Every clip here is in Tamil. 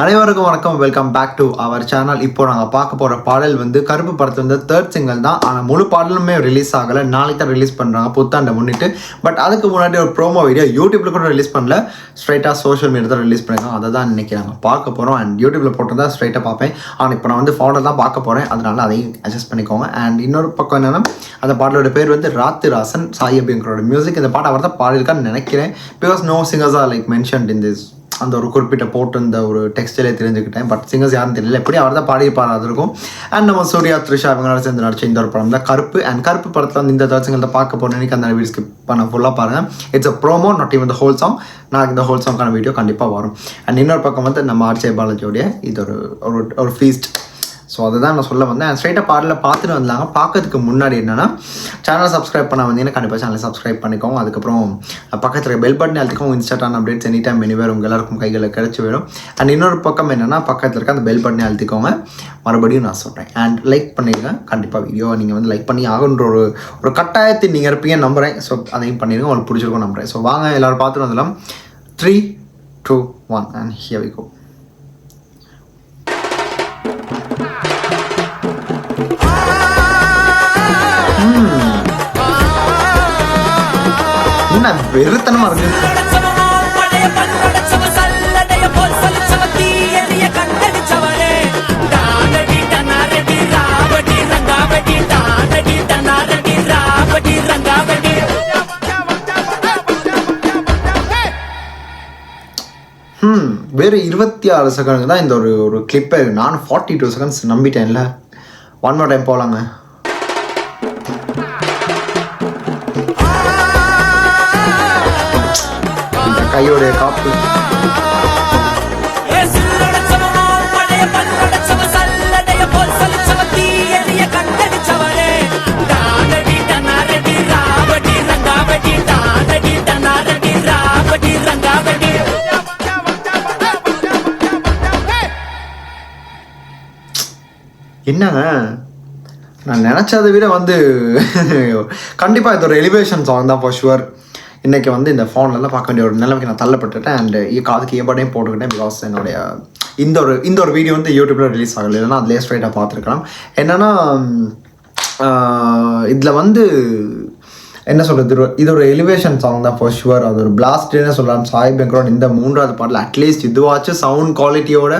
அனைவருக்கும் வணக்கம். Welcome back to our channel. இப்போ நாங்கள் பார்க்க போகிற பாடல் வந்து கருப்பு படத்தில் வந்து தேர்ட் சிங்கிள் தான். ஆனால் முழு பாடலுமே ரிலீஸ் ஆகலை. நாளைக்கு தான் ரிலீஸ் பண்ணுறாங்க புத்தாண்டை முன்னிட்டு. பட் அதுக்கு முன்னாடி ஒரு ப்ரோமோ வீடியோ யூடியூப்பில் கூட ரிலீஸ் பண்ணல, ஸ்ட்ரைட்டாக சோஷியல் மீடியா தான் ரிலீஸ் பண்ணியிருக்கோம். அதை தான் இன்றைக்கி நாங்கள் பார்க்க போகிறோம். அண்ட் யூடியூப்பில் போட்டு தான் ஸ்ட்ரைட்டாக பார்ப்பேன். ஆனால் இப்போ நான் வந்து ஃபோனில் தான் பார்க்க போகிறேன், அதனால் அதையும் அட்ஜஸ்ட் பண்ணிக்கோங்க. அண்ட் இன்னொரு பக்கம் என்னென்னா, அந்த பாடலோட பேர் வந்து ராத்திராசன், சாய் அபியங்கரோட மியூசிக். இந்த பாட்டு அவர் தான் பாடியிருக்கான்னு நினைக்கிறேன். Because no singers are like mentioned in this. அந்த ஒரு குறிப்பிட்ட போட்டு இந்த ஒரு டெக்ஸ்டைலே தெரிஞ்சுக்கிட்டேன். பட் சிங்கர்ஸ் யாரும் தெரியல, எப்படி அவர் தான் பாடியிருப்பார் அது இருக்கும். அண்ட் நம்ம சூர்யா த்ரிஷா அவங்களோட சேர்ந்து நடிச்ச இந்த ஒரு படம் தான் கருப்பு. அண்ட் கருப்பு படத்தில் வந்து இந்த சிங்கிள் தான் பார்க்க போகிறேன். எனக்கு அந்த வீடியோ ஸ்கிப் பண்ண ஃபுல்லாக பாருங்கள். It's a promo, not even the whole song. நாளைக்கு இந்த ஹோல் சாங்கான வீடியோ கண்டிப்பாக வரும். அண்ட் இன்னொரு பக்கம் வந்து நம்ம ஆர்ஜே பாலாஜியோடைய இது ஒரு ஃபீஸ்ட். ஸோ அதுதான் நான் சொல்ல வந்தேன். ஸ்ட்ரைட்டாக பாடலில் பார்த்துட்டு வந்தாங்க. பார்க்கறதுக்கு முன்னாடி என்னென்னா, சேனலை சப்ஸ்கிரைப் பண்ண வந்தீங்கன்னா கண்டிப்பாக சேனலை சப்ஸ்கிரைப் பண்ணிக்கோங்க. அதுக்கப்புறம் பக்கத்தில் பெல் பட்டன் அழுத்திக்கோங்க. Instagram updates any time anywhere உங்கள் எல்லாருக்கும் கைகளில் கிடச்சி வரும். அண்ட் இன்னொரு பக்கம் என்னென்னா, பக்கத்தில் இருக்க அந்த பெல் பட்டனை அழுத்திக்கோங்க. மறுபடியும் நான் சொல்கிறேன். அண்ட் லைக் பண்ணிடுங்க. கண்டிப்பாக வீடியோ நீங்கள் வந்து லைக் பண்ணி ஆகுன்ற ஒரு கட்டாயத்தில் நீங்கள் இருப்பீங்க நம்புகிறேன். ஸோ அதையும் பண்ணிடுங்க, உங்களுக்கு பிடிச்சிருக்கும் நம்புகிறேன். ஸோ வாங்க எல்லோரும் பார்த்துட்டு வந்துடலாம். 3, 2, 1 அண்ட் ஹியர் வி கோ. என்ன வெறுத்தனமா இருக்கு. வேறு 26 செகண்ட் தான் இந்த ஒரு கிளிப்பை. நான் 42 செகண்ட்ஸ் நம்பிட்டேன்ல. ஒன் மோர் டைம் போகலாங்க. கையோடைய காப்பு என்னங்க, நான் நினச்சதை விட வந்து கண்டிப்பாக இது ஒரு எலிவேஷன் சாங் தான் ஃபார் ஷுவர். இன்றைக்கி வந்து இந்த ஃபோன்லலாம் பார்க்க வேண்டிய ஒரு நிலைமைக்கு நான் தள்ளப்பட்டுட்டேன். அண்ட் காதுக்கு ஏபாடையும் போட்டுக்கிட்டேன். பிகாஸ் என்னுடைய இந்த ஒரு வீடியோ வந்து யூடியூப்பில் ரிலீஸ் ஆகலை, இல்லைன்னா அதிலே ஸ்ட்ரைட்டாக பார்த்துருக்கலாம். என்னென்னா, இதில் வந்து என்ன சொல்கிறது, இது ஒரு எலிவேஷன் சாங் தான் ஃபார் ஷுவர். அது ஒரு பிளாஸ்ட்னு சொல்லலாம். சாய் அபியங்கரோட இந்த 3வது பாட்டில் அட்லீஸ்ட் இதுவாச்சும் சவுண்ட் குவாலிட்டியோட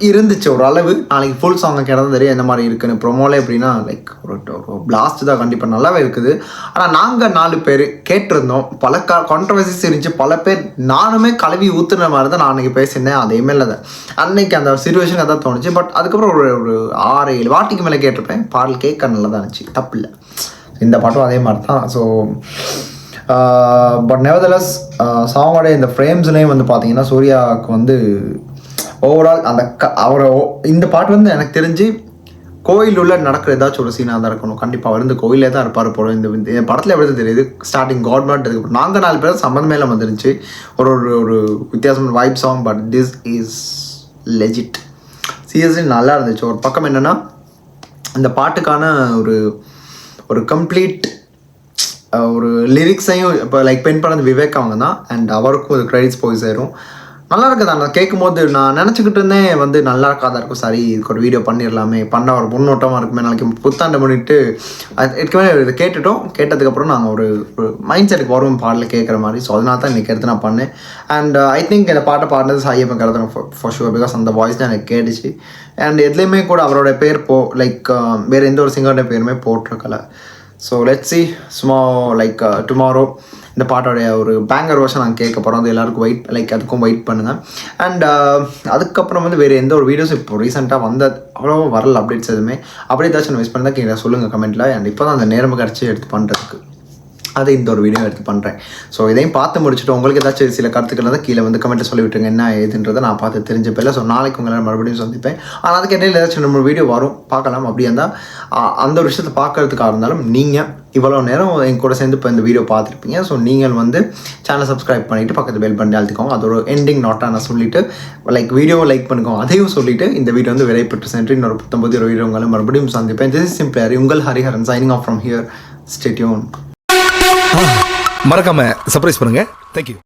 இருந்துச்சு ஒரு அளவு. நாளைக்கு ஃபுல் சாங்கை கிடந்து தெரியும் என்ன மாதிரி இருக்குன்னு. ப்ரொமோலே எப்படின்னா லைக் ஒரு பிளாஸ்ட் தான், கண்டிப்பாக நல்லாவே இருக்குது. ஆனால் நாங்கள் 4 பேர் கேட்டிருந்தோம். பல கான்ட்ரவர்சிஸ் இருந்துச்சு. பல பேர் நானுமே கழுவி ஊற்றுன மாதிரி தான் நான் அன்றைக்கி பேசியிருந்தேன். அதேமே இல்லை தான் அன்னைக்கு அந்த சிச்சுவேஷன் அதான் தோணுச்சு. பட் அதுக்கப்புறம் ஒரு 6-7 வாட்டிக்கு மேலே கேட்டிருப்பேன். பாடல் கேட்க நல்லா தான் இருந்துச்சு, தப்பு இல்லை. இந்த பாட்டும் அதே மாதிரி தான். ஸோ பட் நெவர்தலெஸ் சாங்கோட இந்த ஃப்ரேம்ஸ்லேயும் வந்து பார்த்தீங்கன்னா சூர்யாவுக்கு வந்து ஓவரால் அந்த அவரை இந்த பாட்டு வந்து எனக்கு தெரிஞ்சு கோயில் உள்ள நடக்கிற ஏதாச்சும் ஒரு சீனாக தான் இருக்கணும். கண்டிப்பாக அவர் இந்த கோயிலே தான் இருப்பார் போல. இந்த படத்தில் எப்படி தெரியுது, ஸ்டார்டிங் கவர்மெண்ட் நாங்கள் 4 பேர் சம்மந்தமே இல்லாமல் வந்துருந்துச்சு. ஒரு வித்தியாசமான vibe song. But this is legit. Seriously நல்லா இருந்துச்சு. ஒரு பக்கம் என்னென்னா, இந்த பாட்டுக்கான ஒரு கம்ப்ளீட் ஒரு லிரிக்ஸையும் இப்போ லைக் பென் பண்ணது விவேக் அவங்க தான். அண்ட் அவருக்கும் ஒரு கிரெடிட்ஸ் போய் சேரும். நல்லா இருக்குது. நான் கேட்கும்போது நான் நினச்சிக்கிட்டு இருந்தேன் வந்து நல்லா இருக்காதான் இருக்கும். சரி, இதுக்கு ஒரு வீடியோ பண்ணிடலாமே, பண்ண ஒரு முன்னோட்டமாக இருக்குமே, நாளைக்கு புத்தாண்டை பண்ணிட்டு ஏற்கனவே இதை கேட்டதுக்கப்புறம் நாங்கள் ஒரு மைண்ட் செட்டுக்கு வரும் பாடலில் கேட்குற மாதிரி. ஸோ அதனால தான் இன்றைக்கி எடுத்து நான் பண்ணேன். அண்ட் ஐ திங்க் இந்த பாட்டை பாடினது Sai Abhyankar for sure. Because அந்த வாய்ஸ் தான் எனக்கு கேட்டுச்சு. அண்ட் எதுலேயுமே கூட அவரோட பேர் லைக் வேறு எந்த ஒரு சிங்கரோட பேருமே போட்டிருக்கல. So let's see like tomorrow இந்த பாட்டோடைய ஒரு பேங்கர் வருஷன் நாங்கள் கேட்க போகிறோம். அது எல்லாருக்கும் அதுக்கும் வெயிட் பண்ணுங்கள். அண்ட் அதுக்கப்புறம் வந்து வேறு எந்த ஒரு வீடியோஸ் இப்போ ரீசெண்டாக அவ்வளோ வரல அப்டேட்ஸ் எதுவுமே. அப்படி ஏதாச்சும் மிஸ் பண்ணால் கீழே சொல்லுங்கள் கமெண்ட்டில். அண்ட் இப்போ தான் அந்த நேரம் கிடச்சி எடுத்து பண்ணுறதுக்கு அதை இந்த ஒரு வீடியோ எடுத்து பண்ணுறேன். ஸோ இதையும் பார்த்து முடிச்சுட்டு உங்களுக்கு ஏதாச்சும் சில கருத்துக்கள் தான் கீழே வந்து கமெண்ட்டில் சொல்லி விட்டுருங்க, என்ன ஏதுன்றதை நான் பார்த்து தெரிஞ்சப்பில்லை. ஸோ நாளைக்கு உங்களை மறுபடியும் சந்திப்பேன். ஆனால் அதுக்கு இடையில ஏதாச்சும் நம்ம வீடியோ வரும், பார்க்கலாம். அப்படி இருந்தால் அந்த ஒரு விஷயத்தை பார்க்கறதுக்காக இருந்தாலும் நீங்கள் இவ்வளோ நேரம் என் கூட சேர்ந்து இப்போ இந்த வீடியோ பார்த்துருப்பீங்க. ஸோ நீங்கள் வந்து சேனலை சப்ஸ்கிரைப் பண்ணிவிட்டு பக்கத்து பெல் பண்ணி அழுத்திக்கோங்க. அது ஒரு எண்டிங் நோட்டாக நான் சொல்லிவிட்டு வீடியோவை லைக் பண்ணிக்கோங்க. அதையும் சொல்லிவிட்டு இந்த வீடியோ வந்து விரைப்பட்டு சென்று இன்னொரு 19 வீடியோ உங்களை மறுபடியும் சந்திப்பேன். திஸ் இஸ் சிம்பிளி உங்கள் Hariharan signing off from here. Stay tune. மறக்காம சர்ப்ரைஸ் பண்ணுங்க. தேங்க்யூ.